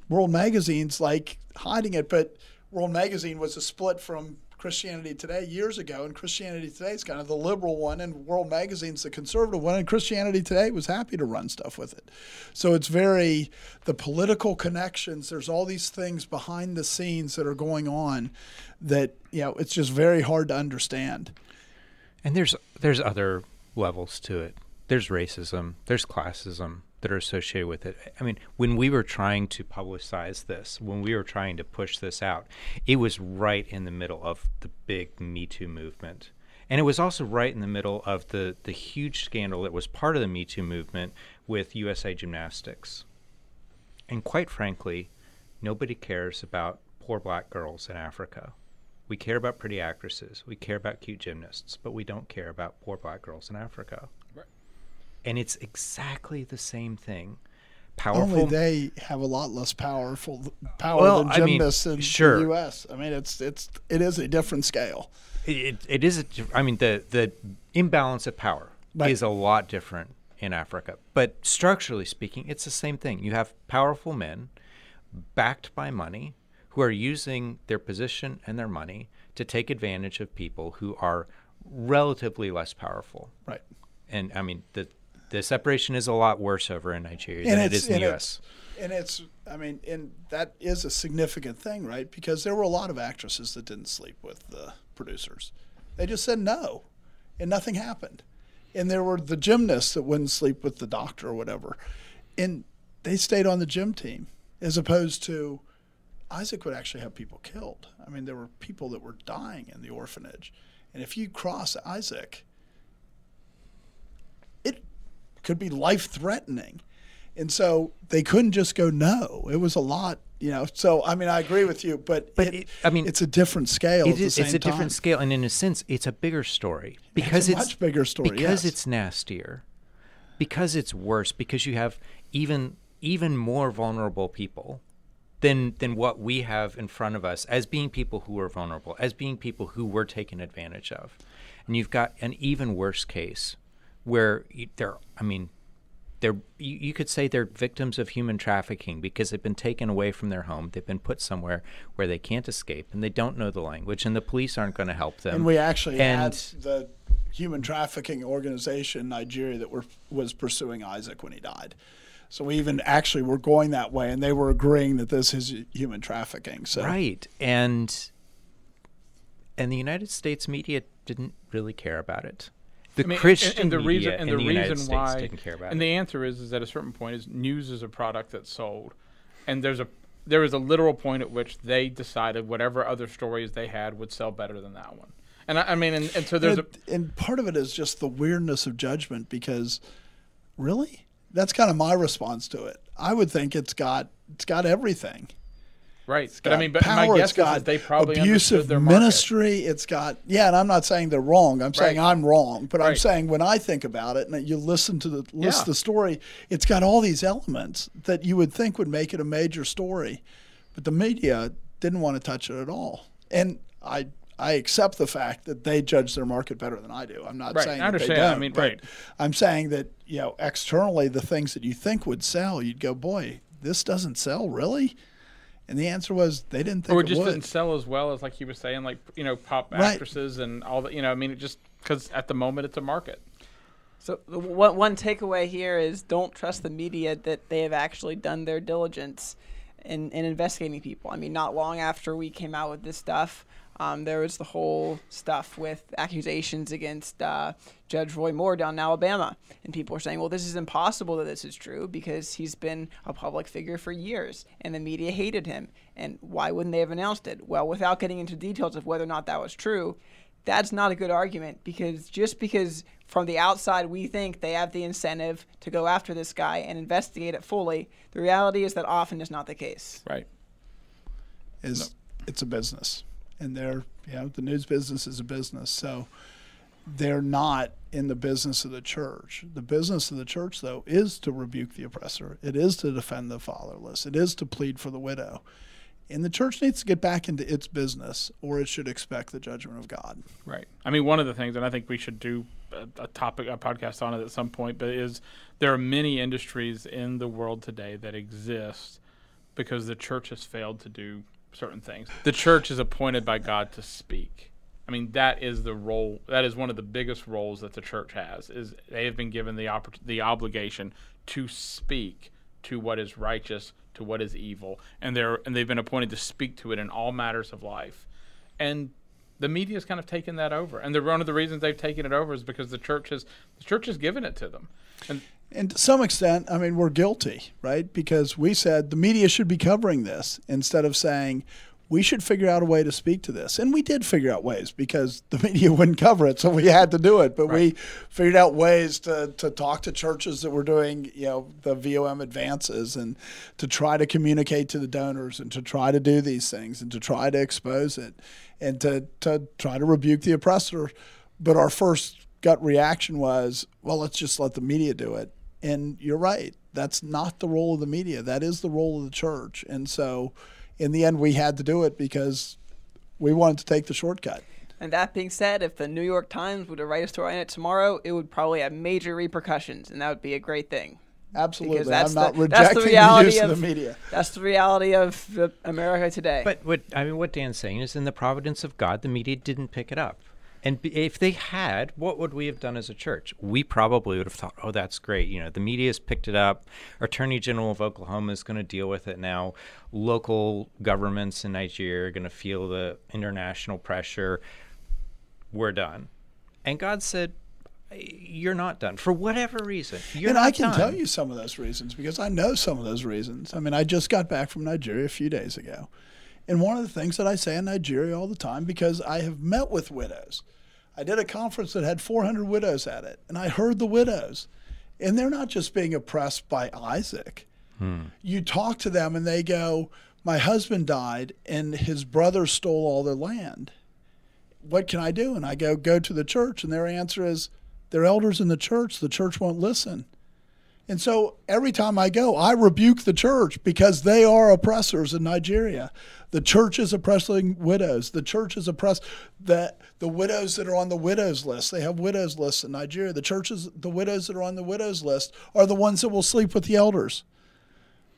World Magazine's like hiding it, but World Magazine was a split from Christianity Today years ago, and Christianity Today is kind of the liberal one, and World Magazine's the conservative one, and Christianity Today was happy to run stuff with it. So it's the political connections, there's all these things behind the scenes that are going on that, it's just very hard to understand. And there's other levels to it. There's racism, there's classism that are associated with it. When we were trying to publicize this, when we were trying to push this out, it was right in the middle of the big Me Too movement. And it was also right in the middle of the huge scandal that was part of the Me Too movement with USA Gymnastics. And quite frankly, nobody cares about poor black girls in Africa. We care about pretty actresses. We care about cute gymnasts, but we don't care about poor black girls in Africa. Right. And it's exactly the same thing. Powerful. Only they have a lot less power than gymnasts in the U.S. It is a different scale. It is. The imbalance of power is a lot different in Africa. But structurally speaking, it's the same thing. You have powerful men backed by money who are using their position and their money to take advantage of people who are relatively less powerful. Right. And the separation is a lot worse over in Nigeria than it is in the U.S. And that is a significant thing, right? Because there were a lot of actresses that didn't sleep with the producers. They just said no, and nothing happened. And there were the gymnasts that wouldn't sleep with the doctor or whatever. And they stayed on the gym team, as opposed to Isaac would actually have people killed. I mean, there were people that were dying in the orphanage. And if you cross Isaac, it could be life-threatening. And so they couldn't just go no. It was a lot, you know. So, I mean, I agree with you, but it's a different scale at the same time. It's a different scale, and in a sense, it's a bigger story. Because it's a much bigger story, because yes. it's nastier, because it's worse, because you have even more vulnerable people than what we have in front of us as being people who are vulnerable, as being people who were taken advantage of. And you've got an even worse case where you could say they're victims of human trafficking because they've been taken away from their home. They've been put somewhere where they can't escape, and they don't know the language, and the police aren't going to help them. And we actually had the human trafficking organization in Nigeria that was pursuing Isaac when he died. So we even actually were going that way, and they were agreeing that this is human trafficking. So. Right. And the United States media didn't really care about it. Christian media in the United States didn't care about it. And the answer is at a certain point is news is a product that's sold. And there is a literal point at which they decided whatever other stories they had would sell better than that one. And and so there's and part of it is just the weirdness of judgment, because really? That's kind of my response to it. I would think it's got everything. Right. It's got but power, my guess it's got is they probably abusive their ministry. It's got, and I'm not saying they're wrong. I'm saying I'm wrong. But Right. I'm saying when I think about it and you listen to the story, it's got all these elements that you would think would make it a major story. But the media didn't want to touch it at all. And I accept the fact that they judge their market better than I do. I'm not saying that they don't. Right. I'm saying that, externally, the things that you think would sell, you'd go, boy, this doesn't sell, really? And the answer was they didn't think it would. Or it just didn't sell as well as, like you were saying, like, pop actresses and all that. It just because at the moment it's a market. So one takeaway here is don't trust the media that they have actually done their diligence in investigating people. I mean, not long after we came out with this stuff, there was the whole stuff with accusations against Judge Roy Moore down in Alabama. And people were saying, well, this is impossible that this is true because he's been a public figure for years and the media hated him. And why wouldn't they have announced it? Well, without getting into details of whether or not that was true, that's not a good argument, because just because from the outside we think they have the incentive to go after this guy and investigate it fully, the reality is that often is not the case. Right. It's a business. And the news business is a business. So they're not in the business of the church. The business of the church, though, is to rebuke the oppressor. It is to defend the fatherless. It is to plead for the widow. And the church needs to get back into its business, or it should expect the judgment of God. Right. I mean, one of the things, and I think we should do a podcast on it at some point, but is there are many industries in the world today that exist because the church has failed to do certain things. The church is appointed by God to speak. I mean, that is the role. That is one of the biggest roles that the church has. Is they have been given the obligation to speak to what is righteous, to what is evil, and they've been appointed to speak to it in all matters of life. And the media has kind of taken that over. And one of the reasons they've taken it over is because the church has given it to them. And to some extent, I mean, we're guilty, right? Because we said the media should be covering this instead of saying we should figure out a way to speak to this. And we did figure out ways because the media wouldn't cover it, so we had to do it. But we figured out ways to talk to churches that were doing, the VOM advances, and to try to communicate to the donors, and to try to do these things, and to try to expose it, and to try to rebuke the oppressor. But our first gut reaction was, well, let's just let the media do it. And you're right. That's not the role of the media. That is the role of the church. And so in the end, we had to do it because we wanted to take the shortcut. And that being said, if the New York Times were to write a story on it tomorrow, it would probably have major repercussions, and that would be a great thing. Absolutely. I'm not rejecting the use of the media. That's the reality of America today. But what Dan's saying is, in the providence of God, the media didn't pick it up. And if they had, what would we have done as a church? We probably would have thought, oh, that's great. The media's picked it up. Attorney General of Oklahoma is going to deal with it now. Local governments in Nigeria are going to feel the international pressure. We're done. And God said, you're not done for whatever reason. You're and not I can done. tell you some of those reasons because I know some of those reasons. I mean, I just got back from Nigeria a few days ago. And one of the things that I say in Nigeria all the time, because I have met with widows, I did a conference that had 400 widows at it, and I heard the widows. And they're not just being oppressed by Isaac. You talk to them and they go, my husband died and his brother stole all their land. What can I do? And I go to the church. And their answer is, they're elders in the church won't listen. And so every time I go, I rebuke the church because they are oppressors in Nigeria. The church is oppressing widows. The church is oppressed the widows that are on the widows list. They have widows lists in Nigeria. The widows that are on the widows list are the ones that will sleep with the elders.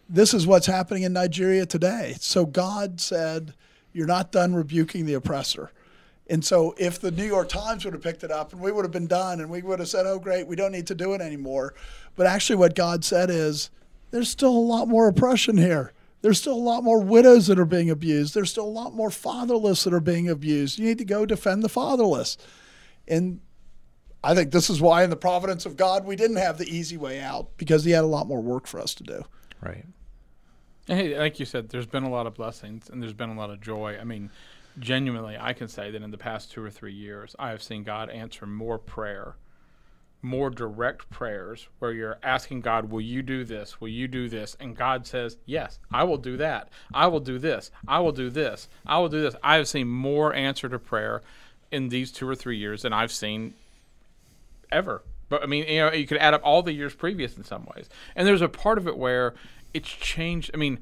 This is what's happening in Nigeria today. So God said, you're not done rebuking the oppressor. And so if the New York Times would have picked it up and we would have been done and we would have said, oh, great, we don't need to do it anymore. But actually what God said is, there's still a lot more oppression here. There's still a lot more widows that are being abused. There's still a lot more fatherless that are being abused. You need to go defend the fatherless. And I think this is why in the providence of God, we didn't have the easy way out, because he had a lot more work for us to do. Right. And hey, like you said, there's been a lot of blessings and there's been a lot of joy. I mean, genuinely, I can say that in the past 2 or 3 years, I have seen God answer more prayer, more direct prayers where you're asking God, will you do this? Will you do this? And God says, yes, I will do that. I will do this. I will do this. I will do this. I have seen more answer to prayer in these 2 or 3 years than I've seen ever. But I mean, you could add up all the years previous in some ways. And there's a part of it where it's changed. I mean,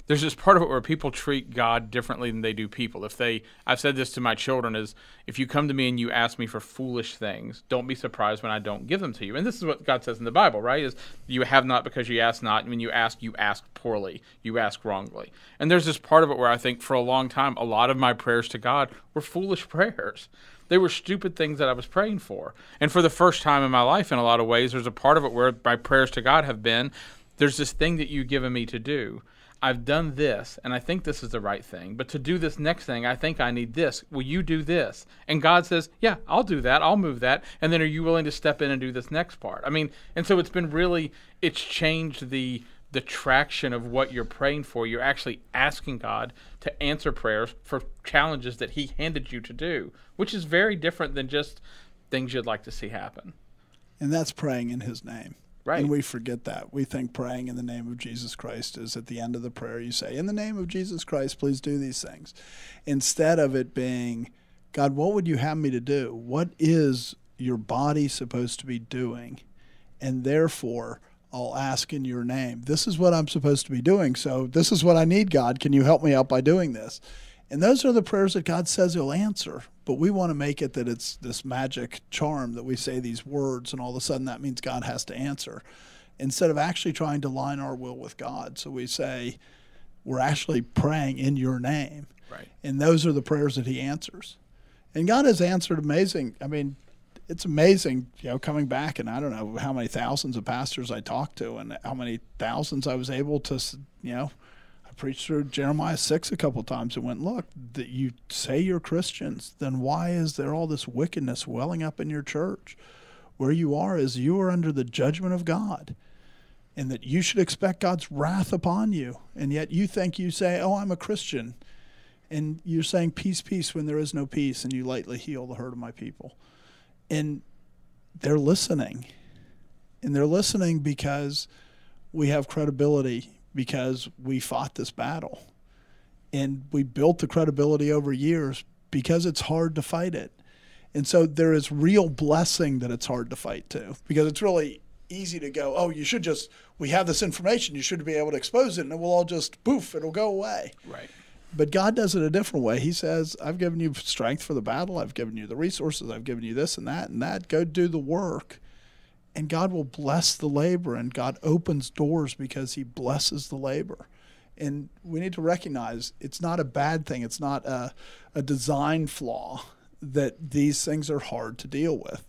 there's this part of it where people treat God differently than they do people. I've said this to my children, is if you come to me and you ask me for foolish things, don't be surprised when I don't give them to you. And this is what God says in the Bible, right? Is you have not because you ask not. And when you ask poorly. You ask wrongly. And there's this part of it where I think for a long time, a lot of my prayers to God were foolish prayers. They were stupid things that I was praying for. And for the first time in my life, in a lot of ways, there's a part of it where my prayers to God have been, there's this thing that you've given me to do. I've done this, and I think this is the right thing. But to do this next thing, I think I need this. Will you do this? And God says, yeah, I'll do that. I'll move that. And then are you willing to step in and do this next part? I mean, and so it's changed the traction of what you're praying for. You're actually asking God to answer prayers for challenges that he handed you to do, which is very different than just things you'd like to see happen. And that's praying in his name. Right. And we forget that. We think praying in the name of Jesus Christ is at the end of the prayer you say, in the name of Jesus Christ, please do these things. Instead of it being, God, what would you have me to do? What is your body supposed to be doing? And therefore, I'll ask in your name. This is what I'm supposed to be doing. So this is what I need, God. Can you help me out by doing this? And those are the prayers that God says he'll answer. But we want to make it that it's this magic charm that we say these words and all of a sudden that means God has to answer, instead of actually trying to line our will with God. So we say we're actually praying in your name. Right. And those are the prayers that he answers. And God has answered amazing. I mean, it's amazing, coming back, and I don't know how many thousands of pastors I talked to and how many thousands I was able to, I preached through Jeremiah 6 a couple times and went, look, that you say you're Christians, then why is there all this wickedness welling up in your church? Where you are under the judgment of God, and that you should expect God's wrath upon you. And yet you say, oh, I'm a Christian. And you're saying peace, peace when there is no peace, and you lightly heal the hurt of my people. And they're listening. And they're listening because we have credibility, because we fought this battle. And we built the credibility over years because it's hard to fight it. And so there is real blessing that it's hard to fight too, because it's really easy to go, oh, we have this information, you should be able to expose it, and it will all just poof, it'll go away. Right. But God does it a different way. He says, I've given you strength for the battle. I've given you the resources. I've given you this and that and that. Go do the work. And God will bless the labor, and God opens doors because he blesses the labor. And we need to recognize it's not a bad thing. It's not a design flaw that these things are hard to deal with.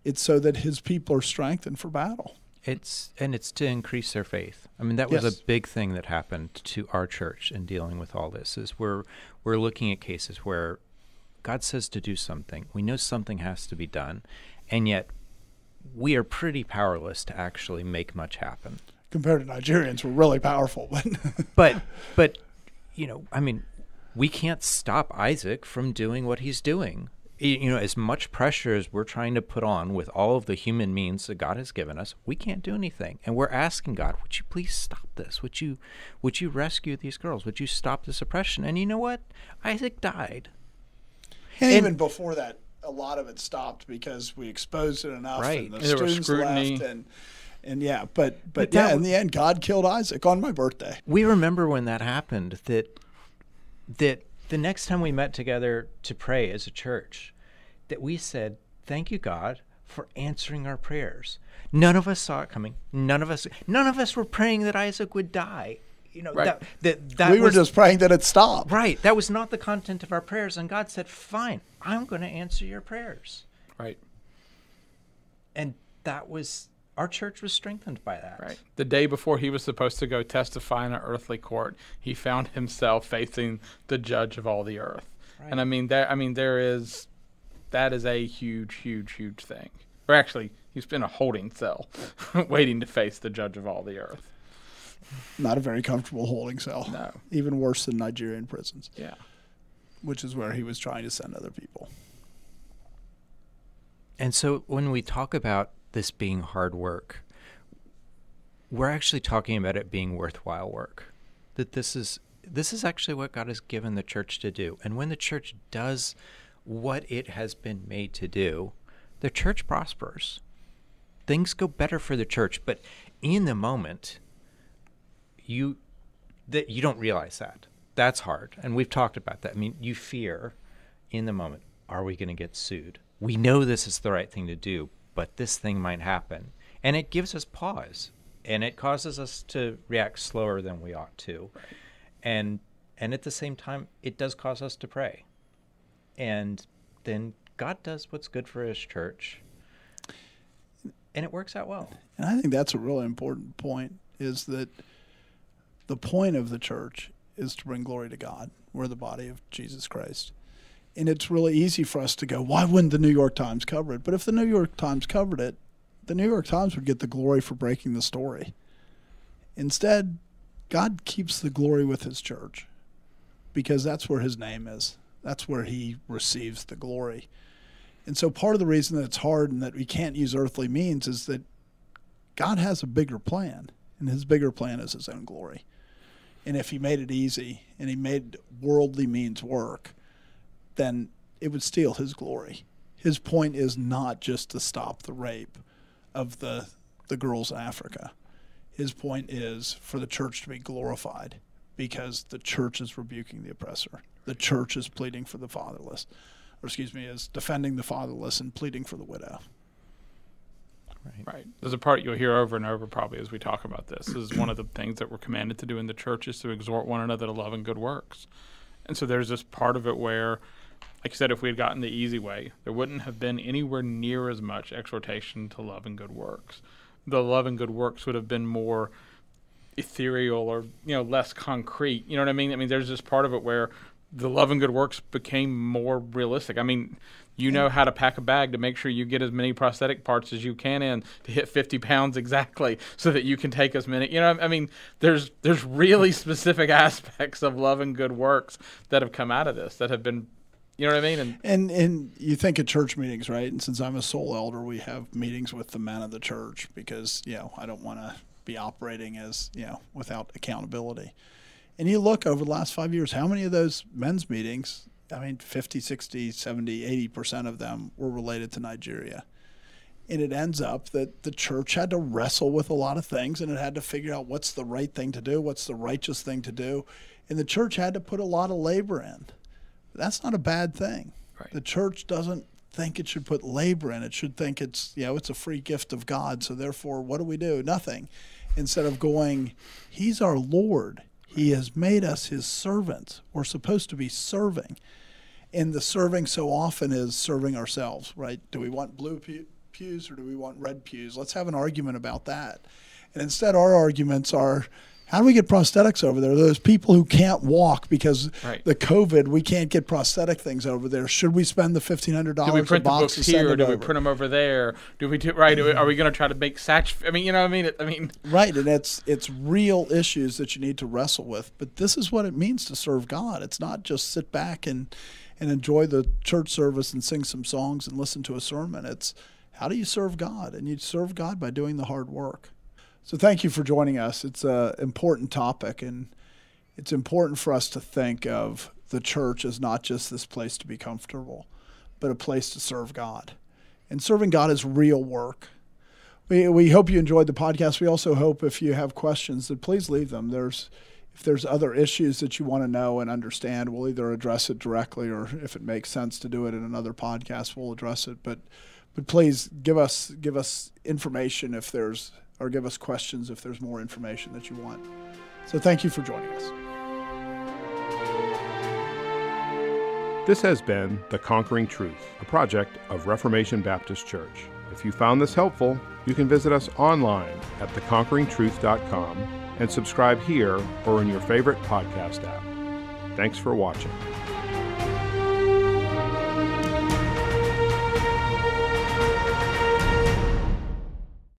It's so that his people are strengthened for battle. It's to increase their faith. I mean, that was Yes. a big thing that happened to our church in dealing with all this, is we're looking at cases where God says to do something. We know something has to be done, and yet we are pretty powerless to actually make much happen. Compared to Nigerians, we're really powerful. But But, I mean, we can't stop Isaac from doing what he's doing. As much pressure as we're trying to put on with all of the human means that God has given us, we can't do anything. And we're asking God, would you please stop this? Would you rescue these girls? Would you stop this oppression? And you know what? Isaac died. And even before that, a lot of it stopped because we exposed it enough, right. and the there was students scrutiny. left, and yeah, but yeah, in the end, God killed Isaac on my birthday. We remember when that happened, that the next time we met together to pray as a church, that we said, thank you, God, for answering our prayers. None of us saw it coming. None of us were praying that Isaac would die. Right. that we were just praying that it stopped. Right. That was not the content of our prayers. And God said, fine, I'm going to answer your prayers. Right. And our church was strengthened by that. Right. The day before he was supposed to go testify in an earthly court, he found himself facing the judge of all the earth. Right. And that is a huge, huge, huge thing. Or actually, he's in a holding cell waiting to face the judge of all the earth. Not a very comfortable holding cell. No. Even worse than Nigerian prisons. Yeah. Which is where he was trying to send other people. And so when we talk about this being hard work, we're actually talking about it being worthwhile work. That this is actually what God has given the church to do. And when the church does what it has been made to do, the church prospers. Things go better for the church, but in the moment, you don't realize that. That's hard. And we've talked about that. I mean, you fear in the moment, are we going to get sued? We know this is the right thing to do, but this thing might happen. And it gives us pause, and it causes us to react slower than we ought to. Right. And at the same time, it does cause us to pray. And then God does what's good for his church, and it works out well. And I think that's a really important point, is that the point of the church is to bring glory to God. We're the body of Jesus Christ. And it's really easy for us to go, why wouldn't the New York Times cover it? But if the New York Times covered it, the New York Times would get the glory for breaking the story. Instead, God keeps the glory with his church, because that's where his name is. That's where he receives the glory. And so part of the reason that it's hard and that we can't use earthly means is that God has a bigger plan, and his bigger plan is his own glory. And if he made it easy and he made worldly means work, then it would steal his glory. His point is not just to stop the rape of the girls in Africa. His point is for the church to be glorified, because the church is rebuking the oppressor. The church is pleading for the fatherless, is defending the fatherless and pleading for the widow. Right. There's a part you'll hear over and over probably as we talk about this. This is one of the things that we're commanded to do in the church, is to exhort one another to love and good works. And so there's this part of it where, like you said, if we had gotten the easy way, there wouldn't have been anywhere near as much exhortation to love and good works. The love and good works would have been more ethereal or, less concrete. You know what I mean? I mean, there's this part of it where the love and good works became more realistic. I mean, you know how to pack a bag to make sure you get as many prosthetic parts as you can in to hit 50 pounds exactly, so that you can take as many. I mean, there's really specific aspects of love and good works that have come out of this that have been, you know what I mean? And you think of church meetings, right? And since I'm a sole elder, we have meetings with the men of the church, because, I don't want to be operating as, without accountability. And you look over the last 5 years, how many of those men's meetings, 50, 60, 70, 80% of them were related to Nigeria. And it ends up that the church had to wrestle with a lot of things, and it had to figure out what's the right thing to do, what's the righteous thing to do. And the church had to put a lot of labor in. That's not a bad thing. Right. The church doesn't think it should put labor in. It should think it's, it's a free gift of God. So therefore, what do? Nothing. Instead of going, he's our Lord. He has made us his servants. We're supposed to be serving. And the serving so often is serving ourselves, right? Do we want blue pews or do we want red pews? Let's have an argument about that. And instead, our arguments are, How do we get prosthetics over there? Those people who can't walk because Right. the COVID, we can't get prosthetic things over there. Should we spend the $1,500 Do we print a the box books to send here? it Do we over? print them over there? Do we do right? Are we going to try to make I mean, you know what I mean? Right, and it's real issues that you need to wrestle with. But this is what it means to serve God. It's not just sit back and enjoy the church service and sing some songs and listen to a sermon. It's how do you serve God? And you serve God by doing the hard work. So thank you for joining us. It's an important topic, and it's important for us to think of the church as not just this place to be comfortable, but a place to serve God. And serving God is real work. We hope you enjoyed the podcast. We also hope if you have questions that please leave them. If there's other issues that you want to know and understand, we'll either address it directly, or if it makes sense to do it in another podcast, we'll address it. But please give us information or give us questions if there's more information that you want. So thank you for joining us. This has been The Conquering Truth, a project of Reformation Baptist Church. If you found this helpful, you can visit us online at theconqueringtruth.com and subscribe here or in your favorite podcast app. Thanks for watching.